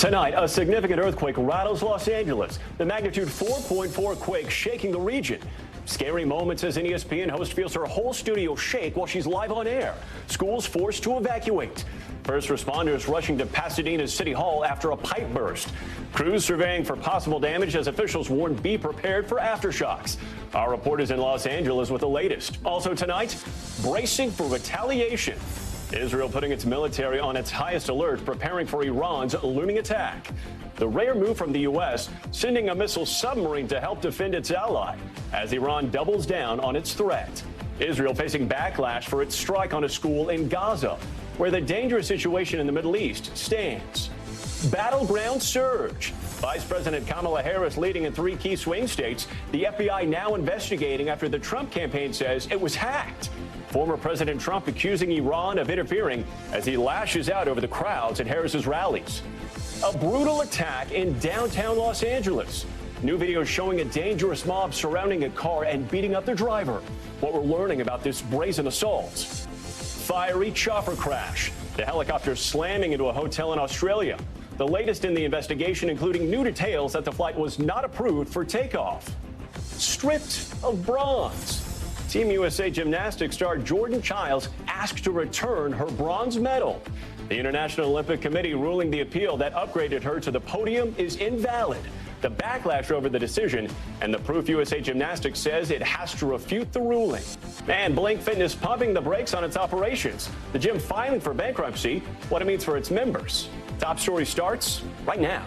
Tonight, a significant earthquake rattles Los Angeles. The magnitude 4.4 quake shaking the region. Scary moments as an ESPN host feels her whole studio shake while she's live on air. Schools forced to evacuate. First responders rushing to Pasadena's City Hall after a pipe burst. Crews surveying for possible damage as officials warn be prepared for aftershocks. Our reporters in Los Angeles with the latest. Also tonight, bracing for retaliation. Israel putting its military on its highest alert, preparing for Iran's looming attack. The rare move from the U.S., sending a missile submarine to help defend its ally, as Iran doubles down on its threat. Israel facing backlash for its strike on a school in Gaza, where the dangerous situation in the Middle East stands. Battleground surge. Vice President Kamala Harris leading in 3 key swing states. The FBI now investigating after the Trump campaign says it was hacked. Former President Trump accusing Iran of interfering as he lashes out over the crowds at Harris's rallies. A brutal attack in downtown Los Angeles. New video showing a dangerous mob surrounding a car and beating up their driver. What we're learning about this brazen assault. Fiery chopper crash. The helicopter slamming into a hotel in Australia. The latest in the investigation, including new details that the flight was not approved for takeoff. Stripped of bronze. Team USA Gymnastics star Jordan Chiles asked to return her bronze medal. The International Olympic Committee ruling the appeal that upgraded her to the podium is invalid. The backlash over the decision and the proof USA Gymnastics says it has to refute the ruling. And Blink Fitness pumping the brakes on its operations. The gym filing for bankruptcy, what it means for its members. Top story starts right now.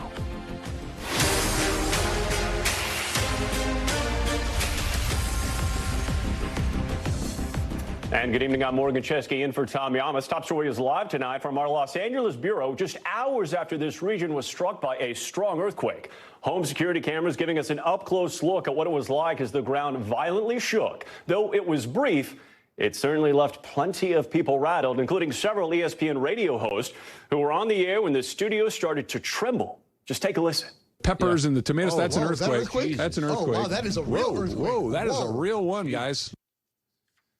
And good evening, I'm Morgan Chesky in for Tom Llamas. Top story is live tonight from our Los Angeles bureau just hours after this region was struck by a strong earthquake. Home security cameras giving us an up-close look at what it was like as the ground violently shook. Though it was brief, it certainly left plenty of people rattled, including several ESPN radio hosts who were on the air when the studio started to tremble. Just take a listen. Peppers and the tomatoes, that's an earthquake. That's an earthquake. Oh, wow, that is a real earthquake. Whoa, that is a real one, guys.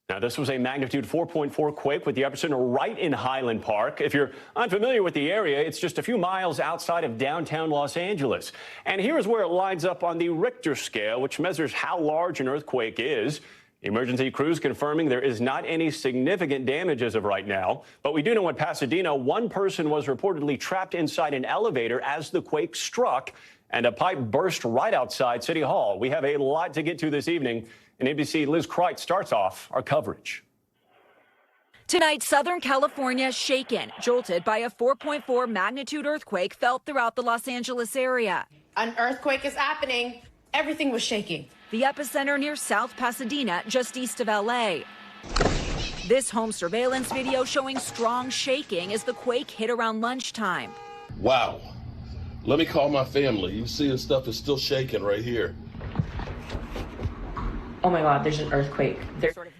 Now, this was a magnitude 4.4 quake with the epicenter right in Highland Park. If you're unfamiliar with the area, it's just a few miles outside of downtown Los Angeles. And here's where it lines up on the Richter scale, which measures how large an earthquake is. Emergency crews confirming there is not any significant damage as of right now. But we do know in Pasadena, one person was reportedly trapped inside an elevator as the quake struck, and a pipe burst right outside City Hall. We have a lot to get to this evening. And ABC Liz Kreitz starts off our coverage. Tonight, Southern California shaken, jolted by a 4.4 magnitude earthquake felt throughout the Los Angeles area. An earthquake is happening. Everything was shaking. The epicenter near South Pasadena, just east of LA. This home surveillance video showing strong shaking as the quake hit around lunchtime. Wow. Let me call my family. You see the stuff is still shaking right here. Oh my God, there's an earthquake.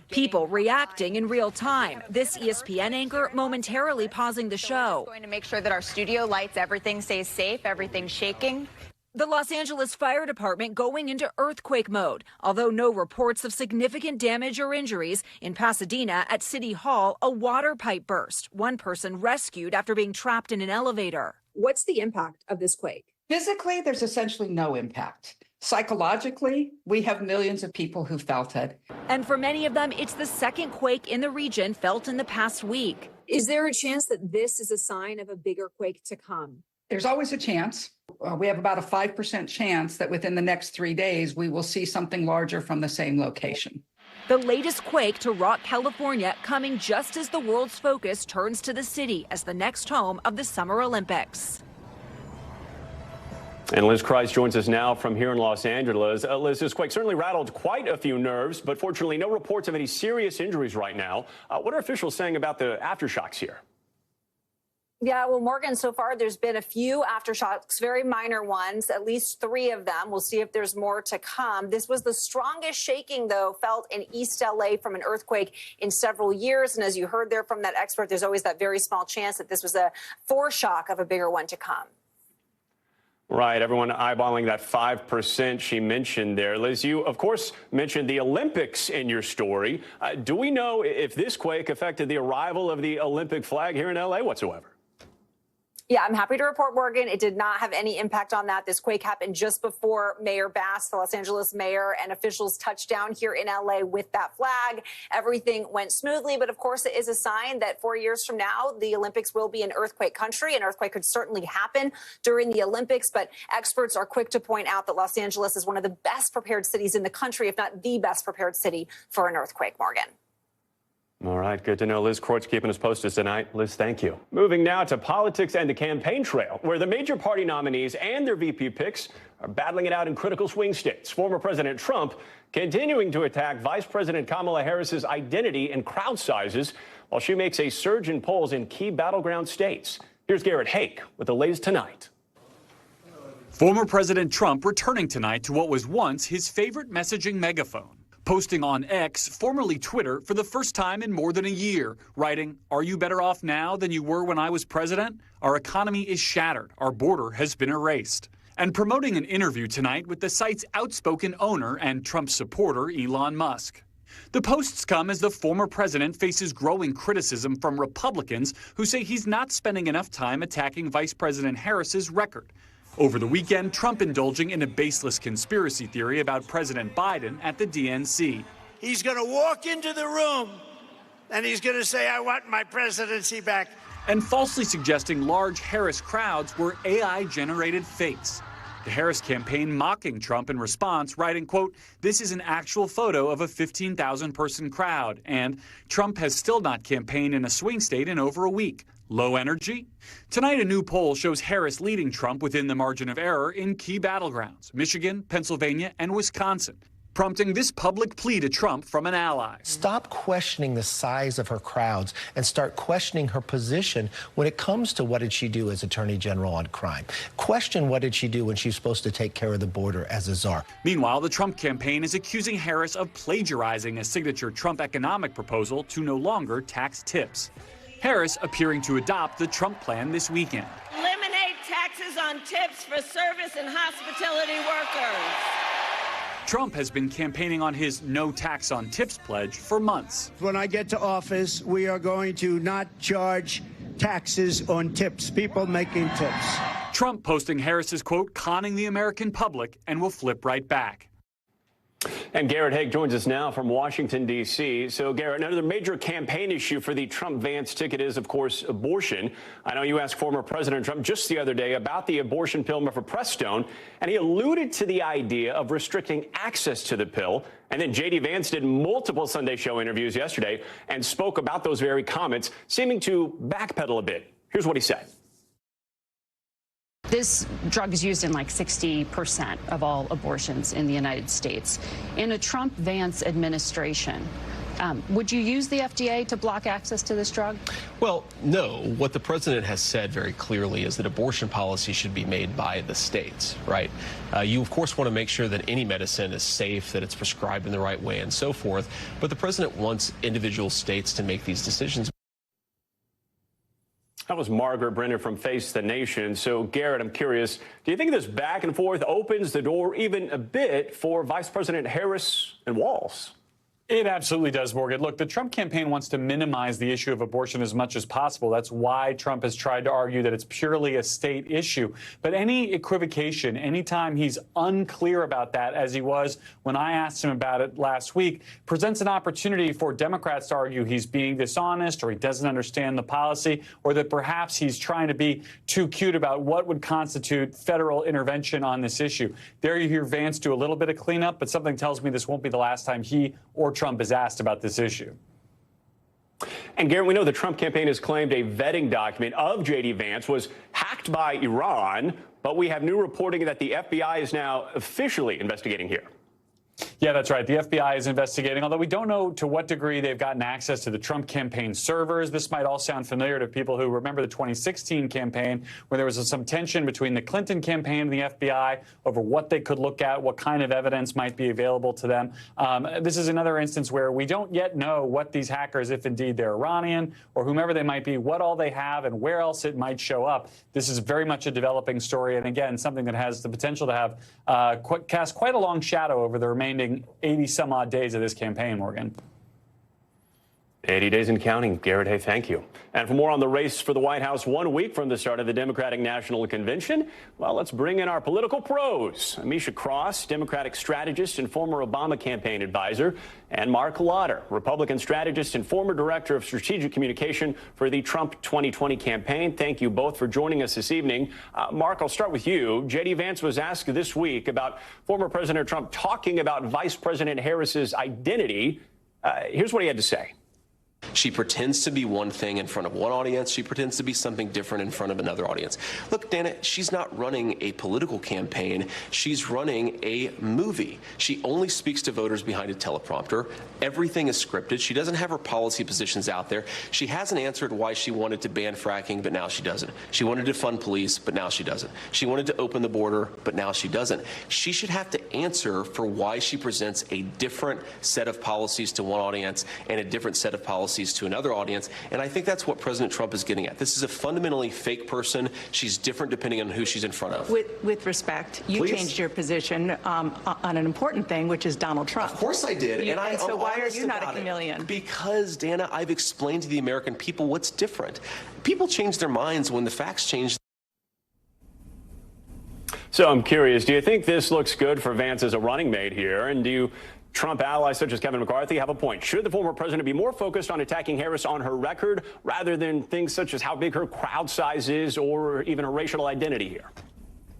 People reacting in real time. This ESPN anchor momentarily pausing the show. We're going to make sure that our studio lights, everything stays safe, everything's shaking. The Los Angeles Fire Department going into earthquake mode, although no reports of significant damage or injuries. In Pasadena at City Hall, a water pipe burst. One person rescued after being trapped in an elevator. What's the impact of this quake? Physically, there's essentially no impact. Psychologically, we have millions of people who felt it. And for many of them, it's the second quake in the region felt in the past week. Is there a chance that this is a sign of a bigger quake to come? There's always a chance. We have about a 5% chance that within the next 3 days, we will see something larger from the same location. The latest quake to rock California coming just as the world's focus turns to the city as the next home of the Summer Olympics. And Liz Kreitz joins us now from here in Los Angeles. Liz, this quake certainly rattled quite a few nerves, but fortunately no reports of any serious injuries right now. What are officials saying about the aftershocks here? Yeah, well, Morgan, so far there's been a few aftershocks, very minor ones, at least 3 of them. We'll see if there's more to come. This was the strongest shaking, though, felt in East LA from an earthquake in several years. And as you heard there from that expert, there's always that very small chance that this was a foreshock of a bigger one to come. Right. Everyone eyeballing that 5% she mentioned there. Liz, you, of course, mentioned the Olympics in your story. Do we know if this quake affected the arrival of the Olympic flag here in L.A. whatsoever? Yeah, I'm happy to report, Morgan, it did not have any impact on that. This quake happened just before Mayor Bass, the Los Angeles mayor, and officials touched down here in LA with that flag. Everything went smoothly, but of course it is a sign that 4 years from now, the Olympics will be an earthquake country. An earthquake could certainly happen during the Olympics, but experts are quick to point out that Los Angeles is one of the best prepared cities in the country, if not the best prepared city for an earthquake, Morgan. All right, good to know. Liz Court's keeping us posted tonight. Liz, thank you. Moving now to politics and the campaign trail, where the major party nominees and their VP picks are battling it out in critical swing states. Former President Trump continuing to attack Vice President Kamala Harris's identity and crowd sizes while she makes a surge in polls in key battleground states. Here's Garrett Hake with the latest tonight. Former President Trump returning tonight to what was once his favorite messaging megaphone. Posting on X, formerly Twitter, for the first time in more than a year, writing, "Are you better off now than you were when I was president? Our economy is shattered. Our border has been erased." And promoting an interview tonight with the site's outspoken owner and Trump supporter, Elon Musk. The posts come as the former president faces growing criticism from Republicans who say he's not spending enough time attacking Vice President Harris's record. Over the weekend, Trump indulging in a baseless conspiracy theory about President Biden at the DNC. He's going to walk into the room and he's going to say, "I want my presidency back." And falsely suggesting large Harris crowds were AI-generated fakes. The Harris campaign mocking Trump in response, writing, quote, "This is an actual photo of a 15,000-person crowd," and Trump has still not campaigned in a swing state in over a week. Low energy? Tonight, a new poll shows Harris leading Trump within the margin of error in key battlegrounds, Michigan, Pennsylvania, and Wisconsin, prompting this public plea to Trump from an ally. Stop questioning the size of her crowds and start questioning her position when it comes to what did she do as Attorney General on crime. Question what did she do when she's supposed to take care of the border as a czar. Meanwhile, the Trump campaign is accusing Harris of plagiarizing a signature Trump economic proposal to no longer tax tips. Harris appearing to adopt the Trump plan this weekend. Eliminate taxes on tips for service and hospitality workers. Trump has been campaigning on his no tax on tips pledge for months. When I get to office, we are going to not charge taxes on tips, people making tips. Trump posting Harris's quote, "conning the American public," and will flip right back. And Garrett Hake joins us now from Washington, D.C. So, Garrett, another major campaign issue for the Trump-Vance ticket is, of course, abortion. I know you asked former President Trump just the other day about the abortion pill mifepristone, and he alluded to the idea of restricting access to the pill. And then J.D. Vance did multiple Sunday show interviews yesterday and spoke about those very comments, seeming to backpedal a bit. Here's what he said. This drug is used in like 60% of all abortions in the United States. In a Trump-Vance administration, would you use the FDA to block access to this drug? Well, no. What the president has said very clearly is that abortion policy should be made by the states, right? You, of course, want to make sure that any medicine is safe, that it's prescribed in the right way, and so forth. But the president wants individual states to make these decisions. That was Margaret Brenner from Face the Nation. So, Garrett, I'm curious, do you think this back and forth opens the door even a bit for Vice President Harris and Walz? It absolutely does, Morgan. Look, the Trump campaign wants to minimize the issue of abortion as much as possible. That's why Trump has tried to argue that it's purely a state issue. But any equivocation, anytime he's unclear about that, as he was when I asked him about it last week, presents an opportunity for Democrats to argue he's being dishonest or he doesn't understand the policy, or that perhaps he's trying to be too cute about what would constitute federal intervention on this issue. There you hear Vance do a little bit of cleanup, but something tells me this won't be the last time he or Trump is asked about this issue. And, Garrett, we know the Trump campaign has claimed a vetting document of J.D. Vance was hacked by Iran, but we have new reporting that the FBI is now officially investigating here. Yeah, that's right. The FBI is investigating, although we don't know to what degree they've gotten access to the Trump campaign servers. This might all sound familiar to people who remember the 2016 campaign, where there was some tension between the Clinton campaign and the FBI over what they could look at, what kind of evidence might be available to them. This is another instance where we don't yet know what these hackers, if indeed they're Iranian or whomever they might be, what all they have and where else it might show up. This is very much a developing story, and again, something that has the potential to have cast quite a long shadow over the remaining 80-some-odd days of this campaign, Morgan. 80 days and counting. Garrett, hey, thank you. And for more on the race for the White House 1 week from the start of the Democratic National Convention, well, let's bring in our political pros. Amisha Cross, Democratic strategist and former Obama campaign advisor, and Mark Lauder, Republican strategist and former director of strategic communication for the Trump 2020 campaign. Thank you both for joining us this evening. Mark, I'll start with you. J.D. Vance was asked this week about former President Trump talking about Vice President Harris's identity. Here's what he had to say. She pretends to be one thing in front of one audience. She pretends to be something different in front of another audience. Look, Dana, she's not running a political campaign. She's running a movie. She only speaks to voters behind a teleprompter. Everything is scripted. She doesn't have her policy positions out there. She hasn't answered why she wanted to ban fracking, but now she doesn't. She wanted to fund police, but now she doesn't. She wanted to open the border, but now she doesn't. She should have to answer for why she presents a different set of policies to one audience and a different set of policies to another audience, and I think that's what President Trump is getting at. This is a fundamentally fake person. She's different depending on who she's in front of. With respect, you changed your position on an important thing, which is Donald Trump. Of course I did. And so why are you not a chameleon? Because, Dana, I've explained to the American people what's different. People change their minds when the facts change. So I'm curious, do you think this looks good for Vance as a running mate here? And do Trump allies such as Kevin McCarthy have a point? Should the former president be more focused on attacking Harris on her record rather than things such as how big her crowd size is or even her racial identity here?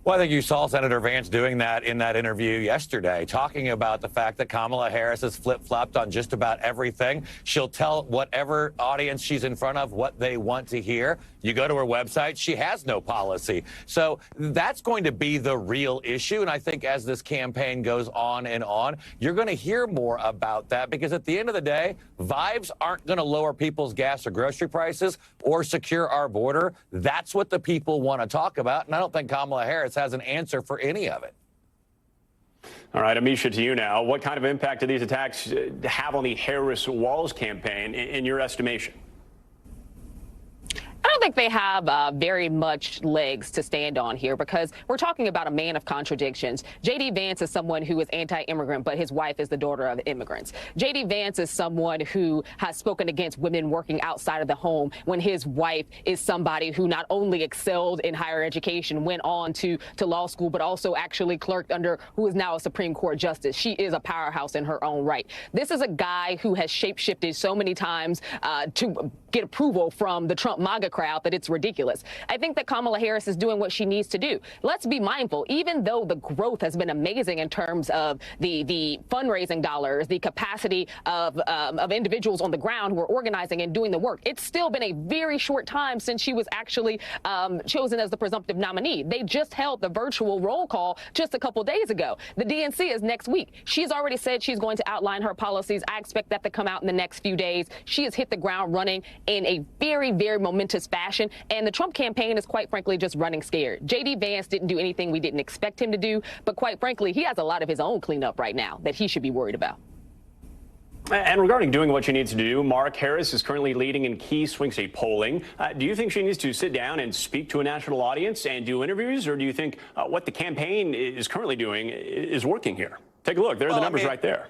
Well, I think you saw Senator Vance doing that in that interview yesterday, talking about the fact that Kamala Harris has flip-flopped on just about everything. She'll tell whatever audience she's in front of what they want to hear. You go to her website, she has no policy. So that's going to be the real issue. And I think as this campaign goes on and on, you're going to hear more about that, because at the end of the day, vibes aren't going to lower people's gas or grocery prices or secure our border. That's what the people want to talk about. And I don't think Kamala Harris has an answer for any of it. All right, Amisha, to you now. What kind of impact do these attacks have on the Harris Walls campaign in your estimation? I don't think they have very much legs to stand on here, because we're talking about a man of contradictions. J.D. Vance is someone who is anti-immigrant, but his wife is the daughter of immigrants. J.D. Vance is someone who has spoken against women working outside of the home when his wife is somebody who not only excelled in higher education, went on to law school, but also actually clerked under who is now a Supreme Court justice. She is a powerhouse in her own right. This is a guy who has shape-shifted so many times to get approval from the Trump MAGA crowd that it's ridiculous. I think that Kamala Harris is doing what she needs to do. Let's be mindful, even though the growth has been amazing in terms of the fundraising dollars, the capacity of individuals on the ground who are organizing and doing the work, it's still been a very short time since she was actually chosen as the presumptive nominee. They just held the virtual roll call just a couple days ago. The DNC is next week. She's already said she's going to outline her policies. I expect that to come out in the next few days. She has hit the ground running in a very, very momentous fashion. And the Trump campaign is, quite frankly, just running scared. J.D. Vance didn't do anything we didn't expect him to do. But quite frankly, he has a lot of his own cleanup right now that he should be worried about. And regarding doing what she needs to do, Mark, Harris is currently leading in key swing state polling. Do you think she needs to sit down and speak to a national audience and do interviews? Or do you think what the campaign is currently doing is working here? Take a look. There are the numbers right there.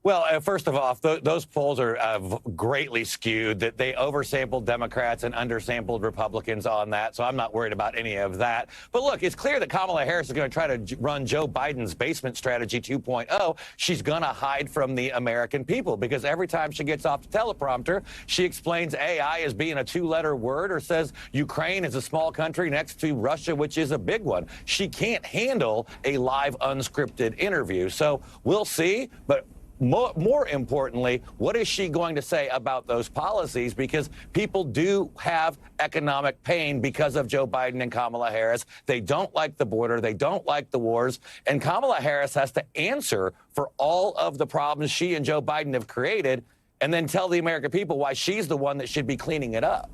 Well, first of all, those polls are greatly skewed. That they oversampled Democrats and undersampled Republicans on that, so I'm not worried about any of that. But look, it's clear that Kamala Harris is going to try to run Joe Biden's basement strategy 2.0. She's going to hide from the American people, because every time she gets off the teleprompter, she explains AI as being a two-letter word or says Ukraine is a small country next to Russia, which is a big one. She can't handle a live, unscripted interview. So we'll see, but more importantly, what is she going to say about those policies? Because people do have economic pain because of Joe Biden and Kamala Harris. They don't like the border. They don't like the wars. And Kamala Harris has to answer for all of the problems she and Joe Biden have created, and then tell the American people why she's the one that should be cleaning it up.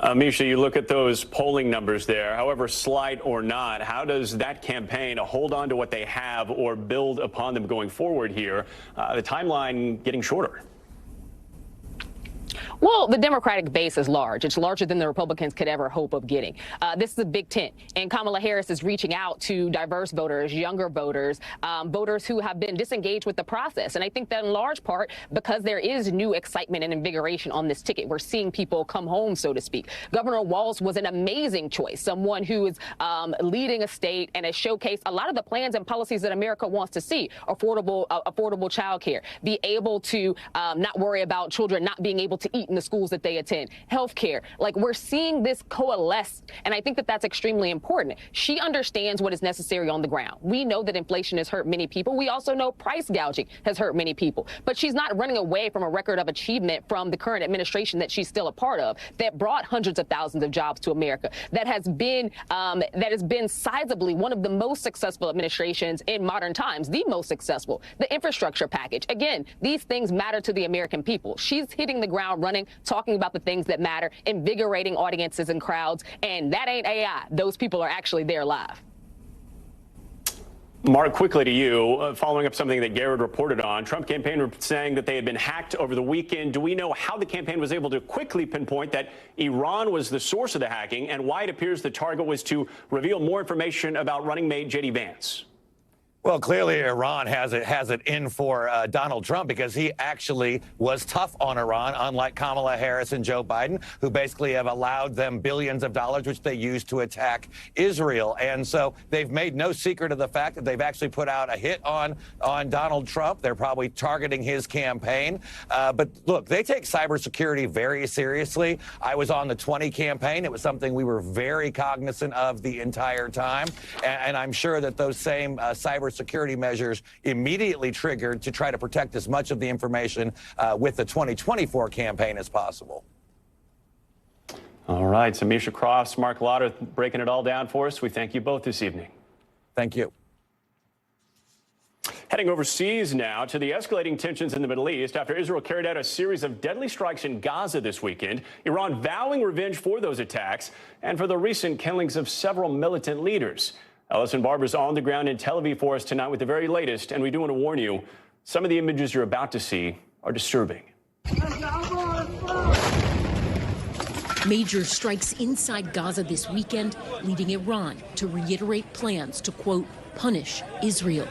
Amisha, you look at those polling numbers there, however slight or not, how does that campaign hold on to what they have or build upon them going forward here? The timeline getting shorter. Well, the Democratic base is large. It's larger than the Republicans could ever hope of getting. This is a big tent, and Kamala Harris is reaching out to diverse voters, younger voters, voters who have been disengaged with the process. And I think that in large part because there is new excitement and invigoration on this ticket. We're seeing people come home, so to speak. Governor Walz was an amazing choice, someone who is leading a state and has showcased a lot of the plans and policies that America wants to see. Affordable child care, be able to not worry about children not being able to eat in the schools that they attend, health care. Like, we're seeing this coalesce, and I think that that's extremely important. She understands what is necessary on the ground. We know that inflation has hurt many people. We also know price gouging has hurt many people, but she's not running away from a record of achievement from the current administration that she's still a part of, that brought hundreds of thousands of jobs to America, that has been sizably one of the most successful administrations in modern times, the most successful. The infrastructure package, again, these things matter to the American people. She's hitting the ground running, talking about the things that matter, invigorating audiences and crowds, and that ain't AI. Those people are actually there live. Mark, quickly to you, following up something that Garrett reported on, Trump campaign saying that they had been hacked over the weekend. Do we know how the campaign was able to quickly pinpoint that Iran was the source of the hacking, and why it appears the target was to reveal more information about running mate J.D. Vance? Well, clearly Iran has it in for Donald Trump, because he actually was tough on Iran, unlike Kamala Harris and Joe Biden, who basically have allowed them billions of dollars, which they use to attack Israel. And so they've made no secret of the fact that they've actually put out a hit on Donald Trump. They're probably targeting his campaign. But look, they take cybersecurity very seriously. I was on the 20 campaign. It was something we were very cognizant of the entire time. And I'm sure that those same cybersecurity measures immediately triggered to try to protect as much of the information with the 2024 campaign as possible. All right, so Misha Cross, Mark Lauder breaking it all down for us. We thank you both this evening. Thank you. Heading overseas now to the escalating tensions in the Middle East after Israel carried out a series of deadly strikes in Gaza this weekend, Iran vowing revenge for those attacks and for the recent killings of several militant leaders. Ellison Barber's on the ground in Tel Aviv for us tonight with the very latest, and we do want to warn you, some of the images you're about to see are disturbing. Major strikes inside Gaza this weekend, leading Iran to reiterate plans to, quote, punish Israel.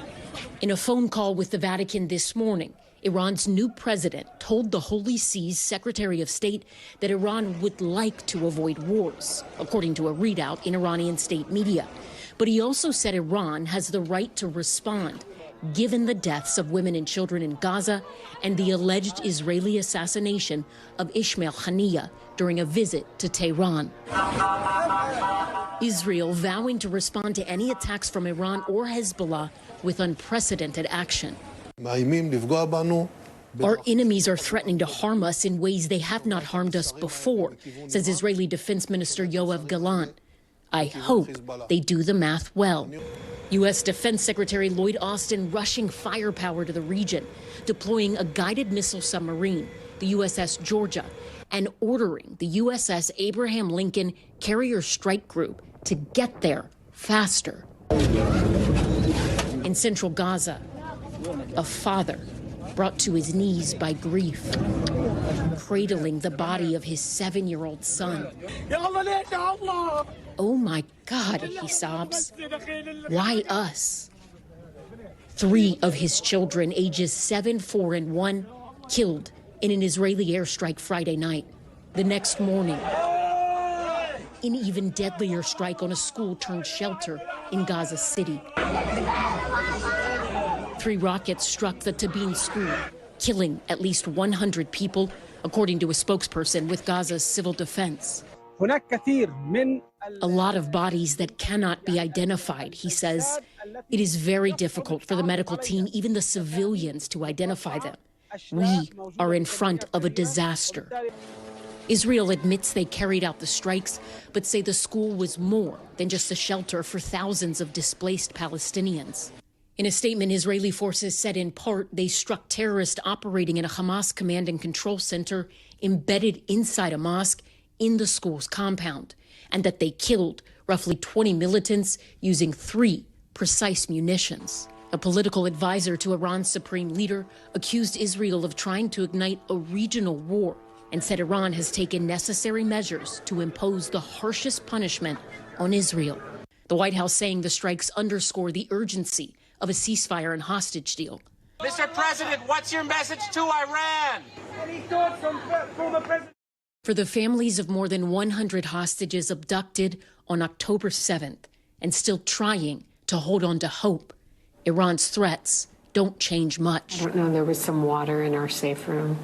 In a phone call with the Vatican this morning, Iran's new president told the Holy See's Secretary of State that Iran would like to avoid wars, according to a readout in Iranian state media. But he also said Iran has the right to respond, given the deaths of women and children in Gaza and the alleged Israeli assassination of Ismail Haniyeh during a visit to Tehran. Israel vowing to respond to any attacks from Iran or Hezbollah with unprecedented action. Our enemies are threatening to harm us in ways they have not harmed us before, says Israeli Defense Minister Yoav Gallant. I hope they do the math well. U.S. Defense Secretary Lloyd Austin rushing firepower to the region, deploying a guided missile submarine, the USS Georgia, and ordering the USS Abraham Lincoln Carrier Strike Group to get there faster. In central Gaza, a father brought to his knees by grief, cradling the body of his 7-year-old son. Oh my God, he sobs. Why us? 3 of his children, ages 7, 4, and 1, killed in an Israeli airstrike Friday night. The next morning, an even deadlier strike on a school turned shelter in Gaza City. 3 rockets struck the Tabin school, killing at least 100 people, according to a spokesperson with Gaza's civil defense. A lot of bodies that cannot be identified, he says. It is very difficult for the medical team, even the civilians, to identify them. We are in front of a disaster. Israel admits they carried out the strikes, but say the school was more than just a shelter for thousands of displaced Palestinians. In a statement, Israeli forces said in part they struck terrorists operating in a Hamas command and control center embedded inside a mosque in the school's compound, and that they killed roughly 20 militants using 3 precise munitions. A political advisor to Iran's supreme leader accused Israel of trying to ignite a regional war and said Iran has taken necessary measures to impose the harshest punishment on Israel. The White House saying the strikes underscore the urgency of a ceasefire and hostage deal. Mr. President, what's your message to Iran? Any thoughts from the president? For the families of more than 100 hostages abducted on October 7th and still trying to hold on to hope, Iran's threats don't change much. I don't know, there was some water in our safe room,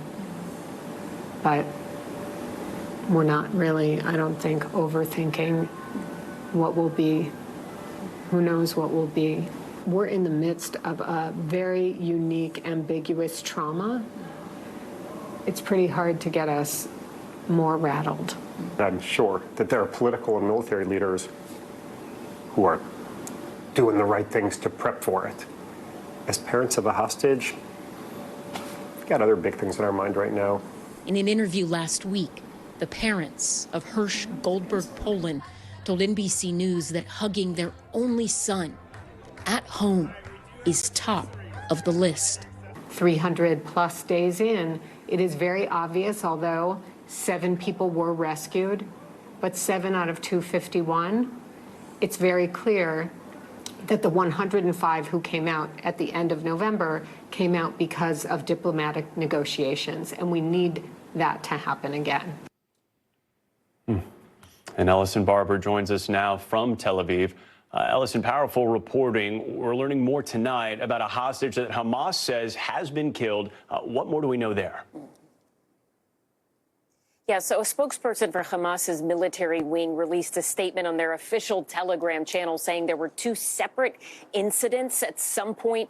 but we're not really, I don't think, overthinking what will be. Who knows what will be. We're in the midst of a very unique, ambiguous trauma. It's pretty hard to get us more rattled. I'm sure that there are political and military leaders who are doing the right things to prep for it. As parents of a hostage, we've got other big things in our mind right now. In an interview last week, the parents of Hirsch Goldberg Poland told NBC News that hugging their only son at home is top of the list. 300 plus days in, it is very obvious, although 7 people were rescued, but 7 out of 251, it's very clear that the 105 who came out at the end of November came out because of diplomatic negotiations, and we need that to happen again. And Ellison Barber joins us now from Tel Aviv. Ellison, powerful reporting. We're learning more tonight about a hostage that Hamas says has been killed. What more do we know there? Yeah, so a spokesperson for Hamas's military wing released a statement on their official Telegram channel saying there were 2 separate incidents at some point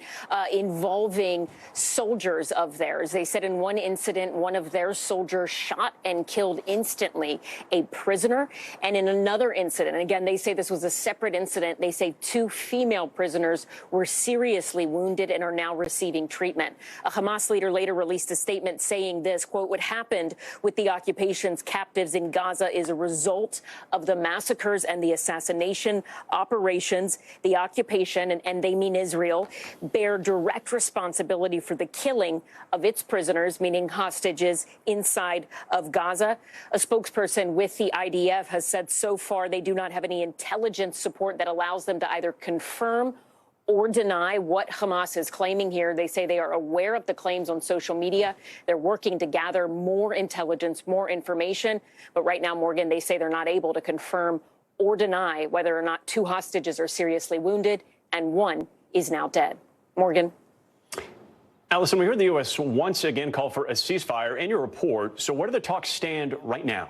involving soldiers of theirs. They said in one incident, one of their soldiers shot and killed instantly a prisoner. And in another incident, and again, they say this was a separate incident, they say 2 female prisoners were seriously wounded and are now receiving treatment. A Hamas leader later released a statement saying this, quote, "What happened with the occupation captives in Gaza is a result of the massacres and the assassination operations. The occupation, and they mean Israel, bear direct responsibility for the killing of its prisoners, meaning hostages, inside of Gaza." A spokesperson with the IDF has said so far they do not have any intelligence support that allows them to either confirm or deny what Hamas is claiming here. They say they are aware of the claims on social media. They're working to gather more intelligence, more information. But right now, Morgan, they say they're not able to confirm or deny whether or not 2 hostages are seriously wounded and 1 is now dead. Morgan. Allison, we heard the U.S. once again call for a ceasefire in your report. So where do the talks stand right now?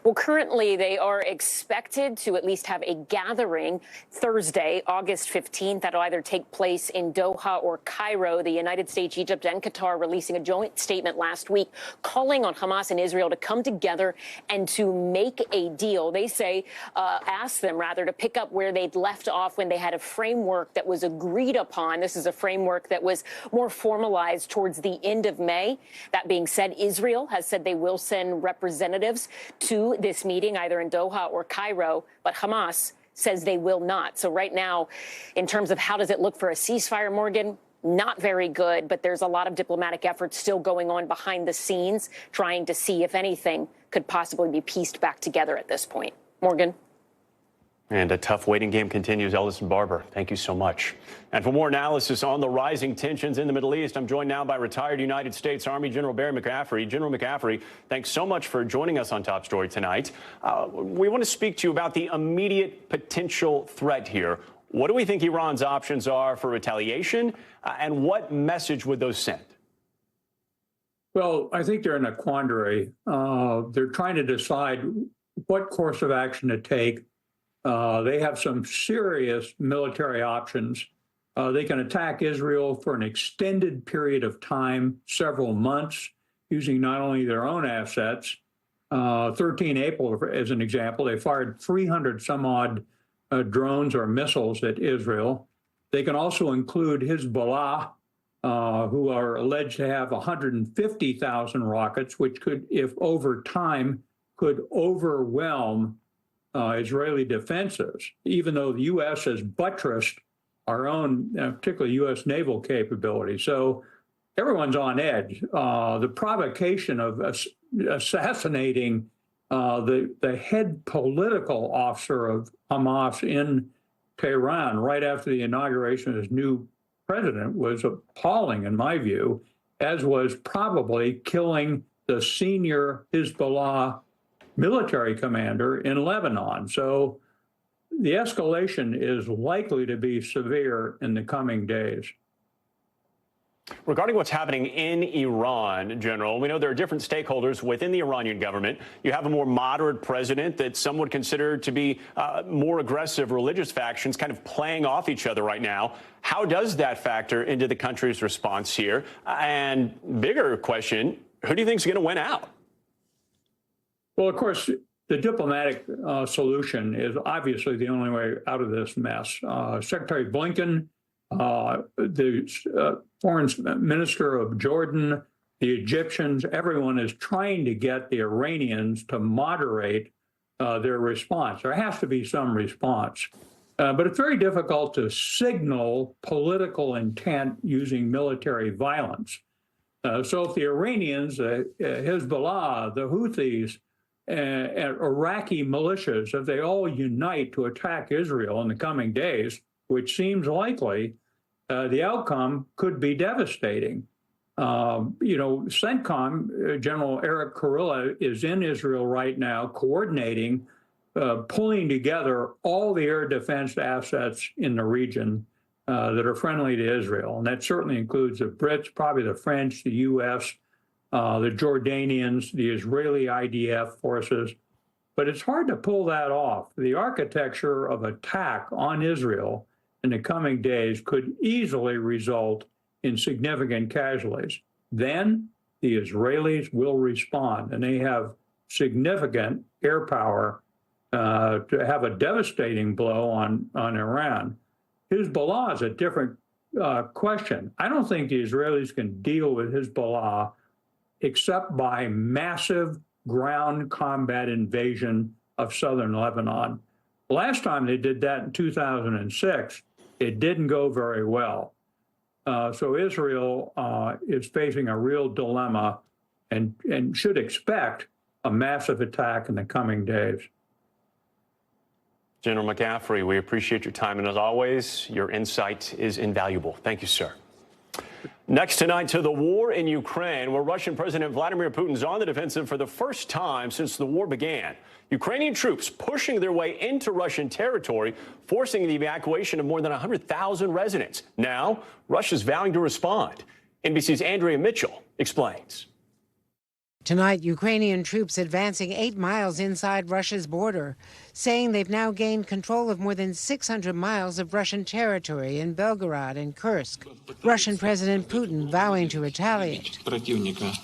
Well, currently, they are expected to at least have a gathering Thursday, August 15th. That'll either take place in Doha or Cairo. The United States, Egypt, and Qatar releasing a joint statement last week calling on Hamas and Israel to come together and to make a deal. They say, ask them, rather, to pick up where they'd left off when they had a framework that was agreed upon. This is a framework that was more formalized towards the end of May. That being said, Israel has said they will send representatives to this meeting, either in Doha or Cairo, but Hamas says they will not. So right now, in terms of how does it look for a ceasefire, Morgan, not very good, but there's a lot of diplomatic efforts still going on behind the scenes, trying to see if anything could possibly be pieced back together at this point. Morgan. And a tough waiting game continues. Ellison Barber, thank you so much. And for more analysis on the rising tensions in the Middle East, I'm joined now by retired United States Army General Barry McCaffrey. General McCaffrey, thanks so much for joining us on Top Story tonight. We want to speak to you about the immediate potential threat here. What do we think Iran's options are for retaliation, and what message would those send? Well, I think they're in a quandary. They're trying to decide what course of action to take. They have some serious military options. They can attack Israel for an extended period of time, several months, using not only their own assets. 13 April, as an example, they fired 300 some odd drones or missiles at Israel. They can also include Hezbollah, who are alleged to have 150,000 rockets, which could, if over time, could overwhelm Israeli defenses, even though the U.S. has buttressed our own, particularly U.S. naval capability. So everyone's on edge. The provocation of assassinating the head political officer of Hamas in Tehran right after the inauguration of his new president was appalling, in my view, as was probably killing the senior Hezbollah military commander in Lebanon. So the escalation is likely to be severe in the coming days. Regarding what's happening in Iran, General, we know there are different stakeholders within the Iranian government. You have a more moderate president that some would consider to be more aggressive religious factions kind of playing off each other right now. How does that factor into the country's response here? And bigger question, who do you think is going to win out? Well, of course, the diplomatic solution is obviously the only way out of this mess. Secretary Blinken, the foreign minister of Jordan, the Egyptians, everyone is trying to get the Iranians to moderate their response. There has to be some response. But it's very difficult to signal political intent using military violence. So if the Iranians, Hezbollah, the Houthis, Iraqi militias, if they all unite to attack Israel in the coming days, which seems likely, the outcome could be devastating. CENTCOM, General Eric Kurilla, is in Israel right now coordinating, pulling together all the air defense assets in the region that are friendly to Israel. And that certainly includes the Brits, probably the French, the U.S., the Jordanians, the Israeli IDF forces. But it's hard to pull that off. The architecture of attack on Israel in the coming days could easily result in significant casualties. Then the Israelis will respond, and they have significant air power to have a devastating blow on Iran. Hezbollah is a different question. I don't think the Israelis can deal with Hezbollah except by massive ground combat invasion of southern Lebanon. Last time they did that in 2006, it didn't go very well. So Israel is facing a real dilemma and should expect a massive attack in the coming days. General McCaffrey, we appreciate your time, and as always, your insight is invaluable. Thank you, sir. Next tonight to the war in Ukraine, where Russian President Vladimir Putin's on the defensive for the first time since the war began. Ukrainian troops pushing their way into Russian territory, forcing the evacuation of more than 100,000 residents. Now, Russia's vowing to respond. NBC's Andrea Mitchell explains. Tonight, Ukrainian troops advancing 8 miles inside Russia's border, saying they've now gained control of more than 600 miles of Russian territory in Belgorod and Kursk. Russian President Putin vowing to retaliate.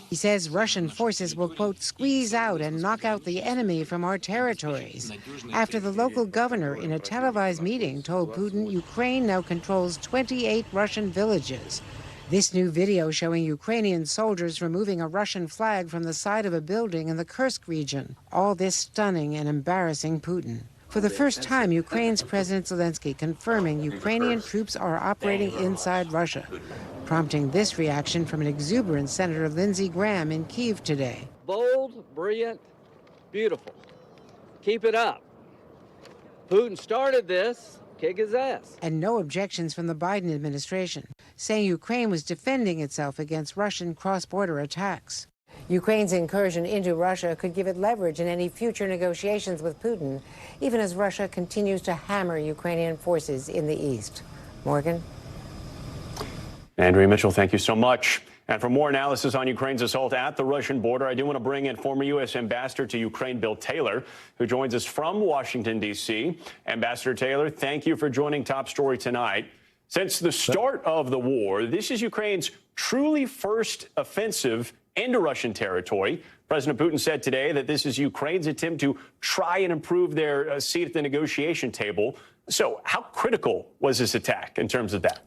He says Russian forces will, quote, squeeze out and knock out the enemy from our territories, after the local governor in a televised meeting told Putin Ukraine now controls 28 Russian villages. This new video showing Ukrainian soldiers removing a Russian flag from the side of a building in the Kursk region. All this stunning and embarrassing Putin. For the first time, Ukraine's President Zelensky confirming Ukrainian troops are operating inside Russia, prompting this reaction from an exuberant Senator Lindsey Graham in Kyiv today. Bold, brilliant, beautiful. Keep it up. Putin started this. Kick his ass. And no objections from the Biden administration, saying Ukraine was defending itself against Russian cross-border attacks. Ukraine's incursion into Russia could give it leverage in any future negotiations with Putin, even as Russia continues to hammer Ukrainian forces in the east. Morgan? Andrea Mitchell, thank you so much. And for more analysis on Ukraine's assault at the Russian border, I do want to bring in former U.S. Ambassador to Ukraine, Bill Taylor, who joins us from Washington, D.C. Ambassador Taylor, thank you for joining Top Story tonight. Since the start of the war, this is Ukraine's truly first offensive into Russian territory. President Putin said today that this is Ukraine's attempt to try and improve their seat at the negotiation table. So how critical was this attack in terms of that?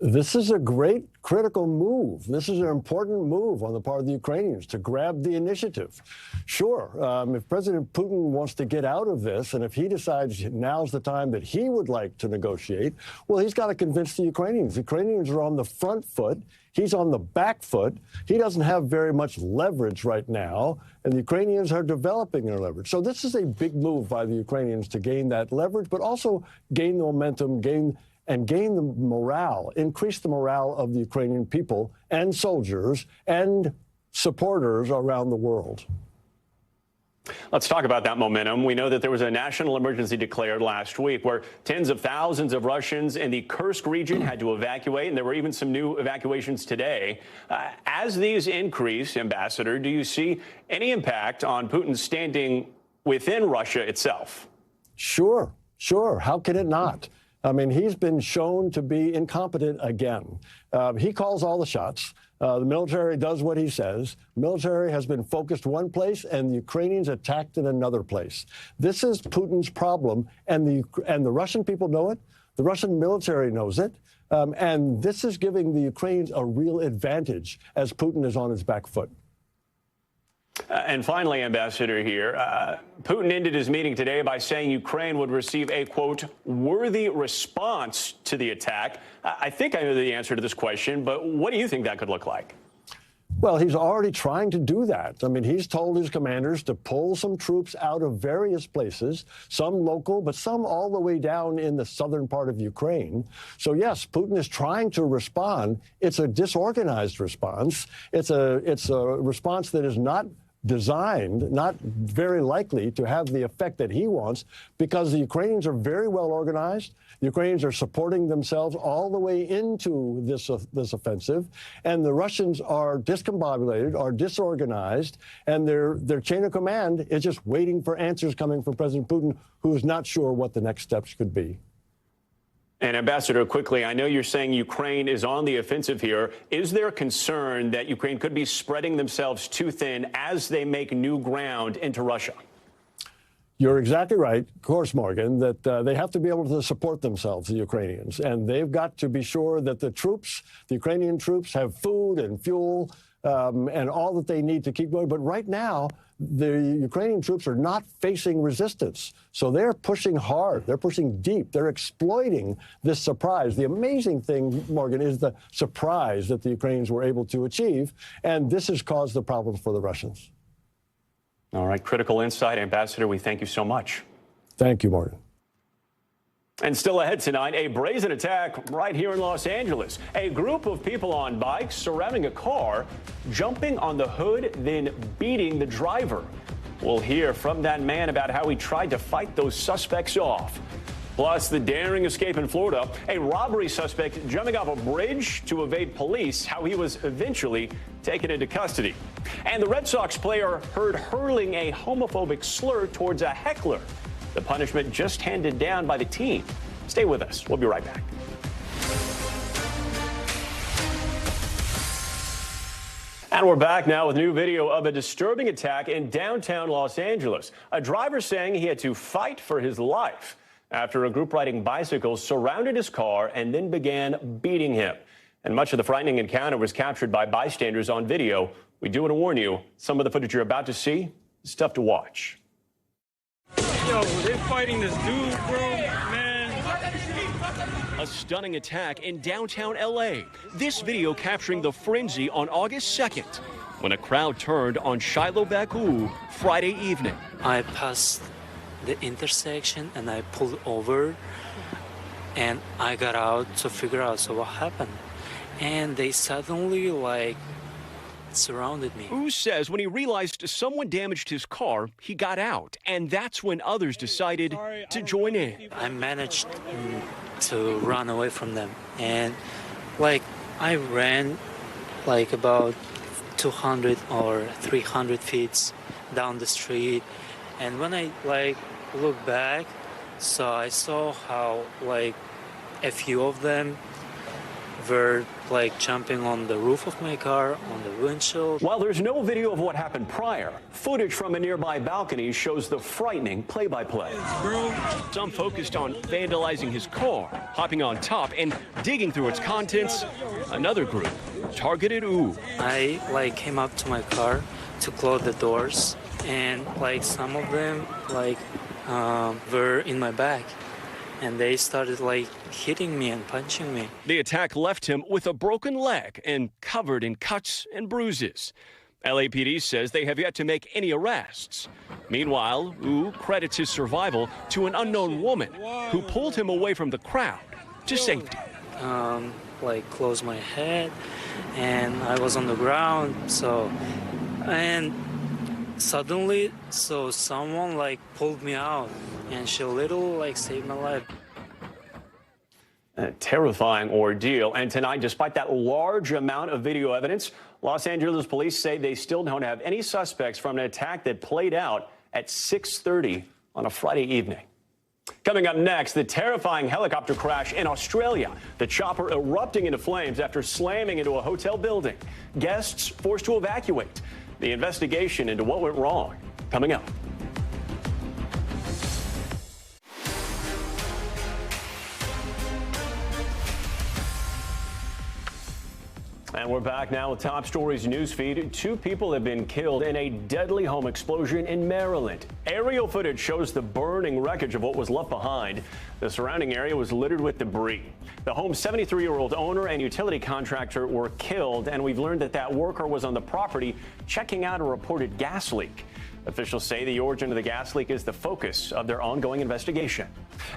This is a great critical move. This is an important move on the part of the Ukrainians to grab the initiative. Sure, if President Putin wants to get out of this, and if he decides now's the time that he would like to negotiate, well, he's got to convince the Ukrainians. The Ukrainians are on the front foot. He's on the back foot. He doesn't have very much leverage right now, and the Ukrainians are developing their leverage. So this is a big move by the Ukrainians to gain that leverage, but also gain the momentum, gain the morale, increase the morale of the Ukrainian people and soldiers and supporters around the world. Let's talk about that momentum. We know that there was a national emergency declared last week where tens of thousands of Russians in the Kursk region had to evacuate, and there were even some new evacuations today. As these increase, Ambassador, do you see any impact on Putin's standing within Russia itself? Sure. How can it not? I mean, he's been shown to be incompetent again. He calls all the shots. The military does what he says. The military has been focused one place, and the Ukrainians attacked in another place. This is Putin's problem, and the Russian people know it. The Russian military knows it. And this is giving the Ukrainians a real advantage as Putin is on his back foot. And finally, Ambassador, here, Putin ended his meeting today by saying Ukraine would receive a, quote, worthy response to the attack. I think I know the answer to this question, but what do you think that could look like? Well, he's already trying to do that. I mean, he's told his commanders to pull some troops out of various places, some local, but some all the way down in the southern part of Ukraine. So, yes, Putin is trying to respond. It's a disorganized response. It's a response that is not designed, not very likely to have the effect that he wants, because the Ukrainians are very well organized. The Ukrainians are supporting themselves all the way into this offensive, and the Russians are discombobulated, are disorganized, and their chain of command is just waiting for answers coming from President Putin, who is not sure what the next steps could be. And Ambassador, quickly, I know you're saying Ukraine is on the offensive here. Is there a concern that Ukraine could be spreading themselves too thin as they make new ground into Russia? You're exactly right, of course, Morgan, that they have to be able to support themselves, the Ukrainians, and they've got to be sure that the Ukrainian troops, have food and fuel and all that they need to keep going. But right now, the Ukrainian troops are not facing resistance. So they're pushing hard. They're pushing deep. They're exploiting this surprise. The amazing thing, Morgan, is the surprise that the Ukrainians were able to achieve. And this has caused the problems for the Russians. All right. Critical insight. Ambassador, we thank you so much. Thank you, Morgan. And still ahead tonight, a brazen attack right here in Los Angeles. A group of people on bikes surrounding a car, jumping on the hood, then beating the driver. We'll hear from that man about how he tried to fight those suspects off. Plus, the daring escape in Florida, a robbery suspect jumping off a bridge to evade police, how he was eventually taken into custody. And the Red Sox player heard hurling a homophobic slur towards a heckler. The punishment just handed down by the team. Stay with us. We'll be right back. And we're back now with new video of a disturbing attack in downtown Los Angeles. A driver saying he had to fight for his life after a group riding bicycles surrounded his car and then began beating him. And much of the frightening encounter was captured by bystanders on video. We do want to warn you, some of the footage you're about to see is tough to watch. Yo, they're fighting this dude, bro, man. A stunning attack in downtown L.A. This video capturing the frenzy on August 2nd when a crowd turned on Shiloh Baku Friday evening. I passed the intersection and I pulled over and I got out to figure out what happened. And they suddenly surrounded me. Who says when he realized someone damaged his car, he got out, and that's when others decided to join in. I managed to run away from them, and I ran about 200 or 300 feet down the street, and when I looked back, so I saw how a few of them were like jumping on the roof of my car, on the windshield. While there's no video of what happened prior, footage from a nearby balcony shows the frightening play-by-play. Some focused on vandalizing his car, hopping on top and digging through its contents. Another group targeted Ooh. I like came up to my car to close the doors, and like some of them like were in my back, and they started like hitting me and punching me. The attack left him with a broken leg and covered in cuts and bruises. LAPD says they have yet to make any arrests. Meanwhile, Ooh credits his survival to an unknown woman who pulled him away from the crowd to safety. Like closed my head, and I was on the ground. And suddenly, someone like pulled me out, and she little like saved my life. A terrifying ordeal. And tonight, despite that large amount of video evidence, Los Angeles police say they still don't have any suspects from an attack that played out at 6:30 on a Friday evening. Coming up next, the terrifying helicopter crash in Australia. The chopper erupting into flames after slamming into a hotel building. Guests forced to evacuate. The investigation into what went wrong. Coming up. And we're back now with Top Stories newsfeed. 2 people have been killed in a deadly home explosion in Maryland. Aerial footage shows the burning wreckage of what was left behind. The surrounding area was littered with debris. The home's 73-year-old owner and utility contractor were killed, and we've learned that that worker was on the property checking out a reported gas leak. Officials say the origin of the gas leak is the focus of their ongoing investigation.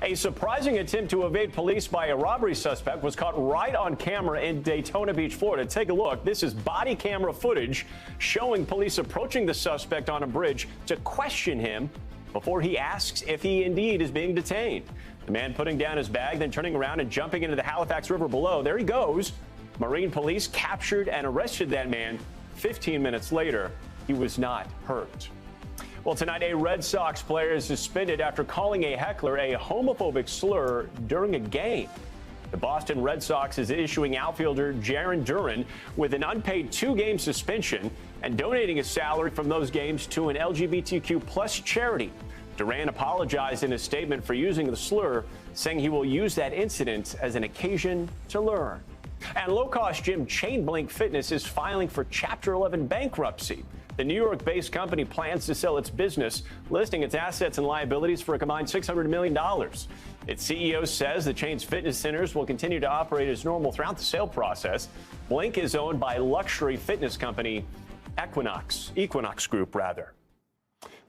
A surprising attempt to evade police by a robbery suspect was caught right on camera in Daytona Beach, Florida. Take a look. This is body camera footage showing police approaching the suspect on a bridge to question him before he asks if he indeed is being detained. The man putting down his bag, then turning around and jumping into the Halifax River below. There he goes. Marine police captured and arrested that man. 15 minutes later, he was not hurt. Well, tonight, a Red Sox player is suspended after calling a heckler a homophobic slur during a game. The Boston Red Sox is issuing outfielder Jarren Duran with an unpaid 2-game suspension and donating his salary from those games to an LGBTQ plus charity. Duran apologized in a statement for using the slur, saying he will use that incident as an occasion to learn. And low-cost gym Chain Blink Fitness is filing for Chapter 11 bankruptcy. The New York-based company plans to sell its business, listing its assets and liabilities for a combined $600 million. Its CEO says the chain's fitness centers will continue to operate as normal throughout the sale process. Blink is owned by luxury fitness company Equinox Group, rather.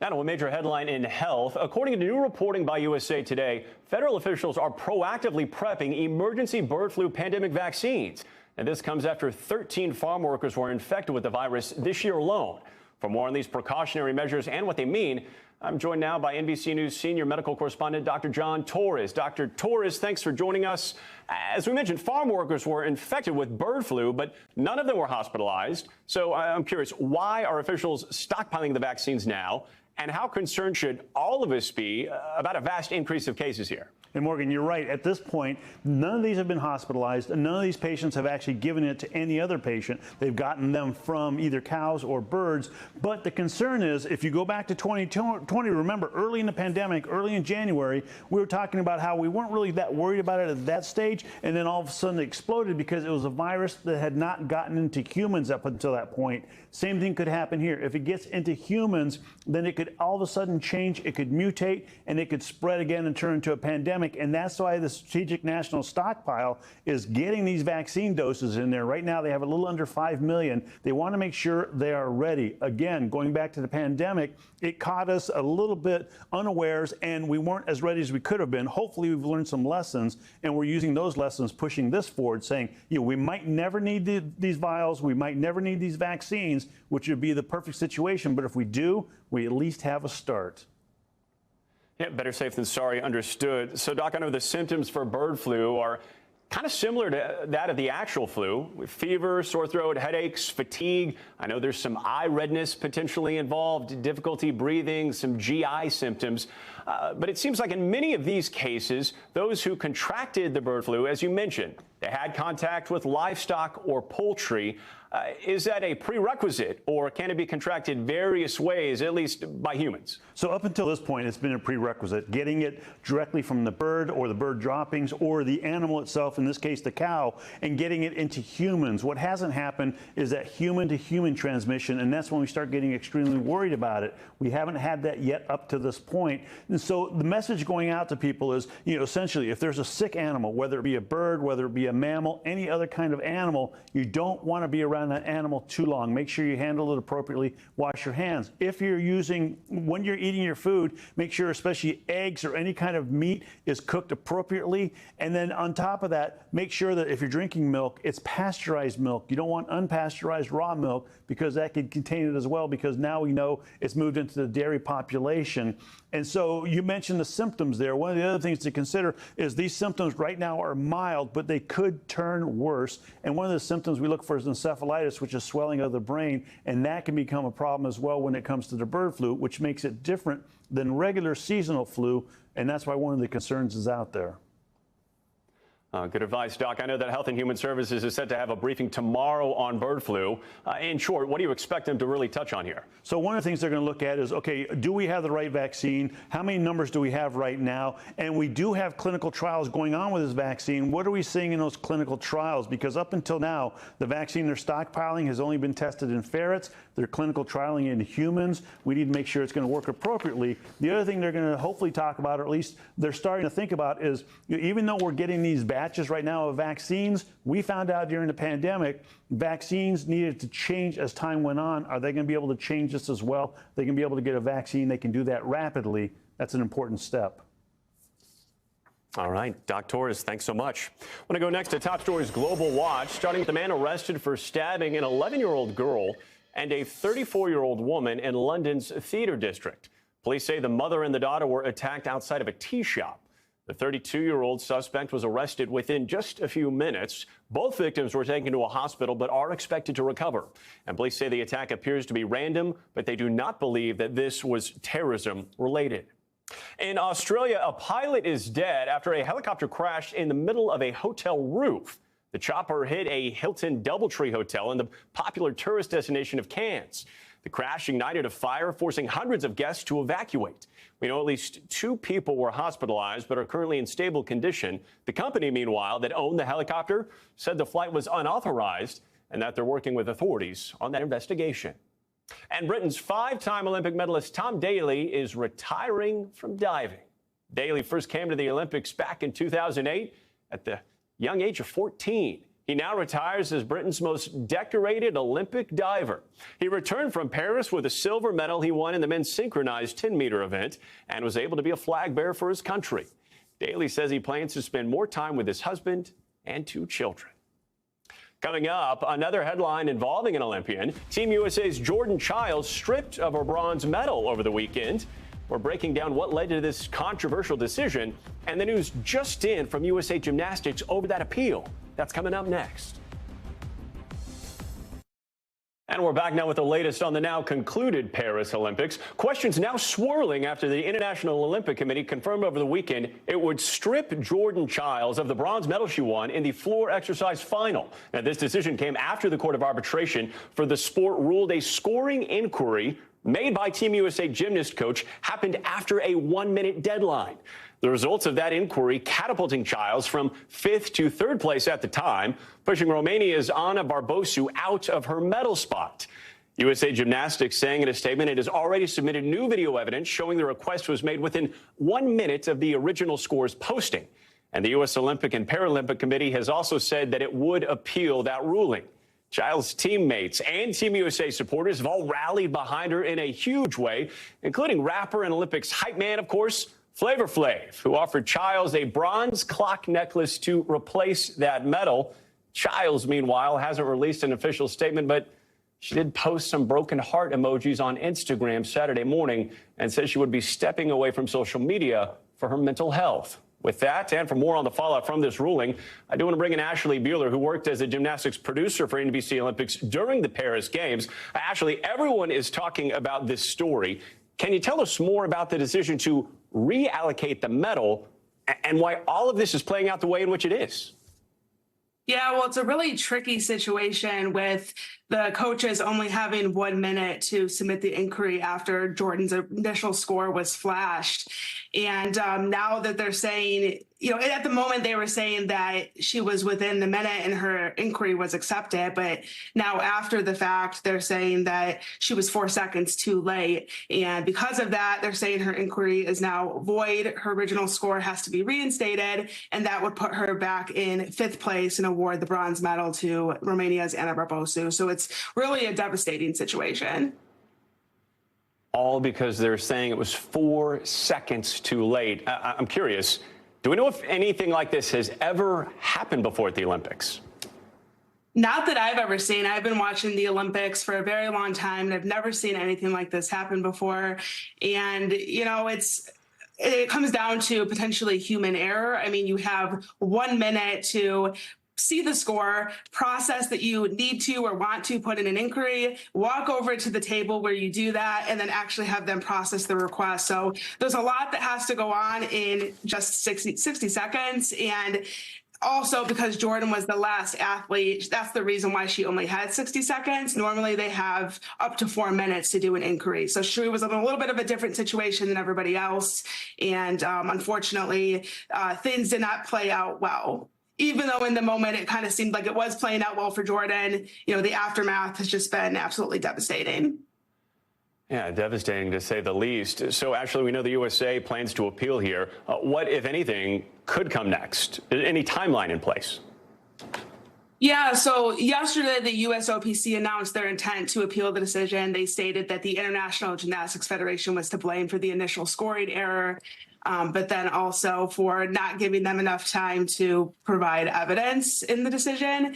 Now to a major headline in health. According to new reporting by USA Today, federal officials are proactively prepping emergency bird flu pandemic vaccines. And this comes after 13 farm workers were infected with the virus this year alone. For more on these precautionary measures and what they mean, I'm joined now by NBC News senior medical correspondent Dr. John Torres. Dr. Torres, thanks for joining us. As we mentioned, farm workers were infected with bird flu, but none of them were hospitalized. So I'm curious, why are officials stockpiling the vaccines now? And how concerned should all of us be about a vast increase of cases here? And Morgan, you're right. At this point, none of these have been hospitalized, and none of these patients have actually given it to any other patient. They've gotten them from either cows or birds. But the concern is, if you go back to 2020, remember early in the pandemic, early in January, we were talking about how we weren't really that worried about it at that stage, and then all of a sudden it exploded because it was a virus that had not gotten into humans up until that point. Same thing could happen here. If it gets into humans, then it could all of a sudden change, it could mutate, and it could spread again and turn into a pandemic. And that's why the Strategic National Stockpile is getting these vaccine doses in there. Right now, they have a little under 5 million. They want to make sure they are ready. Again, going back to the pandemic, it caught us a little bit unawares, and we weren't as ready as we could have been. Hopefully, we've learned some lessons, and we're using those lessons, pushing this forward, saying, you know, we might never need these vials, we might never need these vaccines, which would be the perfect situation. But if we do, we at least have a start. Yeah, better safe than sorry, understood. So, Doc, I know the symptoms for bird flu are kind of similar to that of the actual flu, with fever, sore throat, headaches, fatigue. I know there's some eye redness potentially involved, difficulty breathing, some GI symptoms. But it seems like in many of these cases, those who contracted the bird flu, as you mentioned, they had contact with livestock or poultry. Is that a prerequisite, or can it be contracted various ways, at least by humans? So up until this point, it's been a prerequisite. Getting it directly from the bird or the bird droppings or the animal itself, in this case the cow, and getting it into humans. What hasn't happened is that human-to-human transmission, and that's when we start getting extremely worried about it. We haven't had that yet up to this point. And so the message going out to people is, essentially, if there's a sick animal, whether it be a bird, whether it be a mammal, any other kind of animal, you don't want to be around that animal too long. Make sure you handle it appropriately. Wash your hands. If you're when you're eating your food, make sure especially eggs or any kind of meat is cooked appropriately. And then on top of that, make sure that if you're drinking milk, it's pasteurized milk. You don't want unpasteurized raw milk, because that could contain it as well, because now we know it's moved into the dairy population. And so you mentioned the symptoms there. One of the other things to consider is these symptoms right now are mild, but they could turn worse. And one of the symptoms we look for is encephalitis, which is swelling of the brain, and that can become a problem as well when it comes to the bird flu, which makes it different than regular seasonal flu, and that's why one of the concerns is out there. Good advice, Doc. I know that Health and Human Services is set to have a briefing tomorrow on bird flu. In short, what do you expect them to really touch on here? So one of the things they're going to look at is, okay, do we have the right vaccine? How many numbers do we have right now? And we do have clinical trials going on with this vaccine. What are we seeing in those clinical trials? Because up until now, the vaccine they're stockpiling has only been tested in ferrets. They're clinical trialing in humans. We need to make sure it's going to work appropriately. The other thing they're going to hopefully talk about, or at least they're starting to think about, is even though we're getting these batches right now of vaccines, we found out during the pandemic vaccines needed to change as time went on. Are they going to be able to change this as well? They can be able to get a vaccine. They can do that rapidly. That's an important step. All right, Doc Torres, thanks so much. I want to go next to Top Stories Global Watch, starting with the man arrested for stabbing an 11-year-old girl and a 34-year-old woman in London's Theatre District. Police say the mother and the daughter were attacked outside of a tea shop. The 32-year-old suspect was arrested within just a few minutes. Both victims were taken to a hospital but are expected to recover. And police say the attack appears to be random, but they do not believe that this was terrorism related. In Australia, a pilot is dead after a helicopter crashed in the middle of a hotel roof. The chopper hit a Hilton Doubletree hotel in the popular tourist destination of Cairns. The crash ignited a fire, forcing hundreds of guests to evacuate. We know at least 2 people were hospitalized but are currently in stable condition. The company, meanwhile, that owned the helicopter said the flight was unauthorized and that they're working with authorities on that investigation. And Britain's 5-time Olympic medalist Tom Daley is retiring from diving. Daley first came to the Olympics back in 2008 at the young age of 14. He now retires as Britain's most decorated Olympic diver. He returned from Paris with a silver medal he won in the men's synchronized 10-meter event and was able to be a flag bearer for his country. Daley says he plans to spend more time with his husband and 2 children. Coming up, another headline involving an Olympian. Team USA's Jordan Chiles stripped of her bronze medal over the weekend. We're breaking down what led to this controversial decision and the news just in from USA Gymnastics over that appeal. That's coming up next. And we're back now with the latest on the now concluded Paris Olympics. Questions now swirling after the International Olympic Committee confirmed over the weekend it would strip Jordan Chiles of the bronze medal she won in the floor exercise final. Now, this decision came after the Court of Arbitration for the sport ruled a scoring inquiry made by Team USA gymnast coach happened after a 1-minute deadline. The results of that inquiry catapulting Chiles from 5th to 3rd place at the time, pushing Romania's Ana Barbosu out of her medal spot. USA Gymnastics saying in a statement it has already submitted new video evidence showing the request was made within 1 minute of the original score's posting. And the U.S. Olympic and Paralympic Committee has also said that it would appeal that ruling. Chiles' teammates and Team USA supporters have all rallied behind her in a huge way, including rapper and Olympics hype man, of course, Flavor Flav, who offered Chiles a bronze clock necklace to replace that medal. Chiles, meanwhile, hasn't released an official statement, but she did post some broken heart emojis on Instagram Saturday morning and said she would be stepping away from social media for her mental health. With that, and for more on the fallout from this ruling, I do want to bring in Ashley Bueller, who worked as a gymnastics producer for NBC Olympics during the Paris Games. Ashley, everyone is talking about this story. Can you tell us more about the decision to reallocate the medal and why all of this is playing out the way in which it is? Yeah, well, it's a really tricky situation with the coaches only having 1 minute to submit the inquiry after Jordan's initial score was flashed. And now that they're saying, at the moment they were saying that she was within the minute and her inquiry was accepted. But now after the fact, they're saying that she was 4 seconds too late. And because of that, they're saying her inquiry is now void. Her original score has to be reinstated. And that would put her back in 5th place and award the bronze medal to Romania's Ana Barbosu. So it's really a devastating situation. All because they're saying it was 4 seconds too late. I'm curious, do we know if anything like this has ever happened before at the Olympics? Not that I've ever seen. I've been watching the Olympics for a very long time, and I've never seen anything like this happen before. And, it comes down to potentially human error. I mean, you have 1 minute to see the score, process that you need to or want to put in an inquiry, walk over to the table where you do that, and then actually have them process the request. So there's a lot that has to go on in just 60 seconds. And also because Jordan was the last athlete, that's the reason why she only had 60 seconds. Normally they have up to 4 minutes to do an inquiry. So she was in a little bit of a different situation than everybody else. And unfortunately, things did not play out well. Even though in the moment it kind of seemed like it was playing out well for Jordan, the aftermath has just been absolutely devastating. Yeah, devastating to say the least. So, Ashley, we know the USA plans to appeal here. What, if anything, could come next? Any timeline in place? Yeah, so yesterday, the USOPC announced their intent to appeal the decision. They stated that the International Gymnastics Federation was to blame for the initial scoring error, but then also for not giving them enough time to provide evidence in the decision.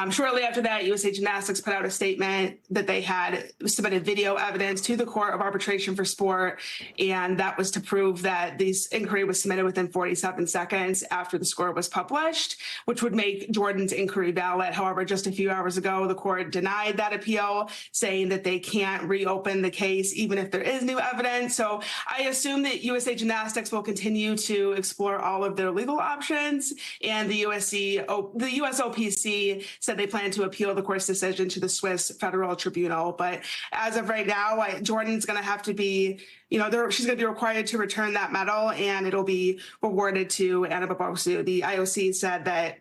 Shortly after that, USA Gymnastics put out a statement that they had submitted video evidence to the Court of Arbitration for Sport, and that was to prove that this inquiry was submitted within 47 seconds after the score was published, which would make Jordan's inquiry valid. However, just a few hours ago, the court denied that appeal, saying that they can't reopen the case even if there is new evidence. So I assume that USA Gymnastics will continue to explore all of their legal options, and the USOPC said they plan to appeal the court's decision to the Swiss Federal Tribunal. But as of right now, Jordan's going to have to be, she's going to be required to return that medal, and it'll be awarded to Ana Barbosu. The IOC said that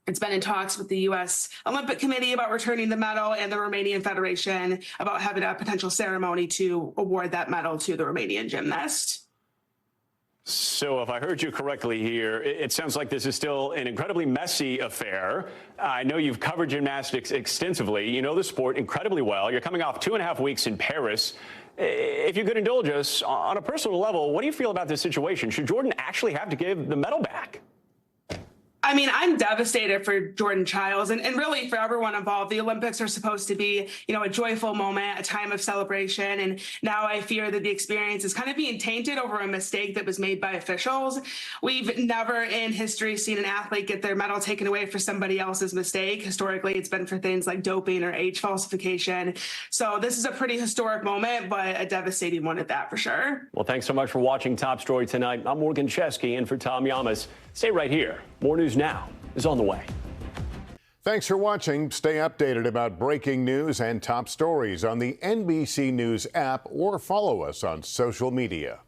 it's been in talks with the U.S. Olympic Committee about returning the medal and the Romanian Federation about having a potential ceremony to award that medal to the Romanian gymnast. So if I heard you correctly here, it sounds like this is still an incredibly messy affair. I know you've covered gymnastics extensively. You know the sport incredibly well. You're coming off 2.5 weeks in Paris. If you could indulge us on a personal level, what do you feel about this situation? Should Jordan actually have to give the medal back? I mean, I'm devastated for Jordan Chiles and really for everyone involved. The Olympics are supposed to be, a joyful moment, a time of celebration. And now I fear that the experience is kind of being tainted over a mistake that was made by officials. We've never in history seen an athlete get their medal taken away for somebody else's mistake. Historically, it's been for things like doping or age falsification. So this is a pretty historic moment, but a devastating one at that for sure. Well, thanks so much for watching Top Story tonight. I'm Morgan Chesky in for Tom Llamas. Stay right here. More News Now is on the way. Thanks for watching. Stay updated about breaking news and top stories on the NBC News app or follow us on social media.